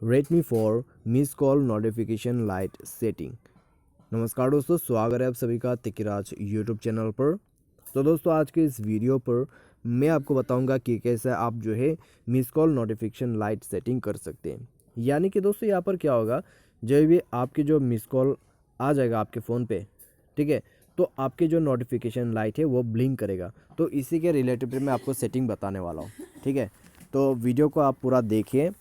Redmi for miss call notification light setting. नमस्कार दोस्तों, स्वागत है आप सभी का तिकिराज यूट्यूब चैनल पर। तो दोस्तों, आज के इस वीडियो पर मैं आपको बताऊंगा कि कैसे आप जो है miss call notification light setting कर सकते हैं। यानी कि दोस्तों यहाँ पर क्या होगा, जब भी आपकी जो मिस कॉल आ जाएगा आपके फ़ोन पे, ठीक है, तो आपके जो नोटिफिकेशन लाइट है वो ब्लिंक करेगा। तो इसी के रिलेटेड मैं आपको सेटिंग बताने वाला हूँ, ठीक है। तो वीडियो को आप पूरा देखिए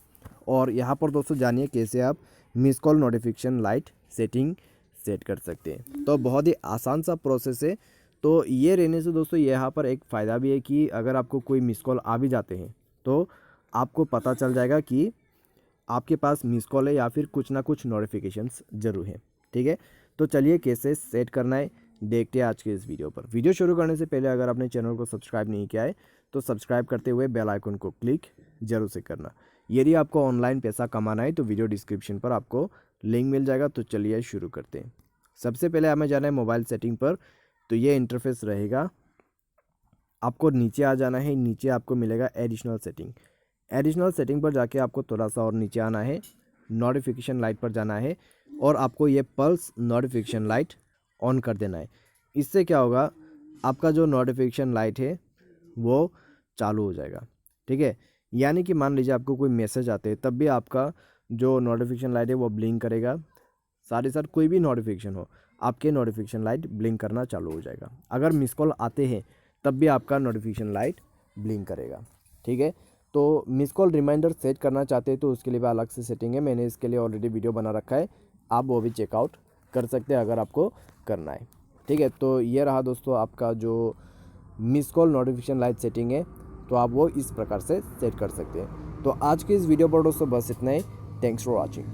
और यहाँ पर दोस्तों जानिए कैसे आप miss call notification light setting set कर सकते हैं। तो बहुत ही आसान सा प्रोसेस है। तो ये रहने से दोस्तों यहाँ पर एक फ़ायदा भी है कि अगर आपको कोई मिस कॉल आ भी जाते हैं तो आपको पता चल जाएगा कि आपके पास मिस कॉल है या फिर कुछ ना कुछ नोटिफिकेशंस ज़रूर है, ठीक है। तो चलिए कैसे सेट करना है देखते हैं आज के इस वीडियो पर। वीडियो शुरू करने से पहले अगर आपने चैनल को सब्सक्राइब नहीं किया है तो सब्सक्राइब करते हुए बेल आइकन को क्लिक जरूर से करना। यदि आपको ऑनलाइन पैसा कमाना है तो वीडियो डिस्क्रिप्शन पर आपको लिंक मिल जाएगा। तो चलिए शुरू करते हैं। सबसे पहले हमें जाना है मोबाइल सेटिंग पर। तो ये इंटरफेस रहेगा, आपको नीचे आ जाना है। नीचे आपको मिलेगा एडिशनल सेटिंग। एडिशनल सेटिंग पर जाके आपको थोड़ा सा और नीचे आना है, नोटिफिकेशन लाइट पर जाना है और आपको ये पल्स नोटिफिकेशन लाइट ऑन कर देना है। इससे क्या होगा, आपका जो नोटिफिकेशन लाइट है वो चालू हो जाएगा, ठीक है। यानी कि मान लीजिए आपको कोई मैसेज आते हैं तब भी आपका जो नोटिफिकेशन लाइट है वो ब्लिंक करेगा। साथ ही साथ कोई भी नोटिफिकेशन हो, आपके नोटिफिकेशन लाइट ब्लिंक करना चालू हो जाएगा। अगर मिस कॉल आते हैं तब भी आपका नोटिफिकेशन लाइट ब्लिंक करेगा, ठीक है। तो मिस कॉल रिमाइंडर सेट करना चाहते हैं तो उसके लिए भी अलग से सेटिंग है, मैंने इसके लिए ऑलरेडी वीडियो बना रखा है, आप वो भी चेकआउट कर सकते हैं अगर आपको करना है, ठीक है। तो ये रहा दोस्तों आपका जो miss call notification light setting है, तो आप वो इस प्रकार से सेट कर सकते हैं। तो आज की इस वीडियो पर दोस्तों बस इतना ही। Thanks for watching.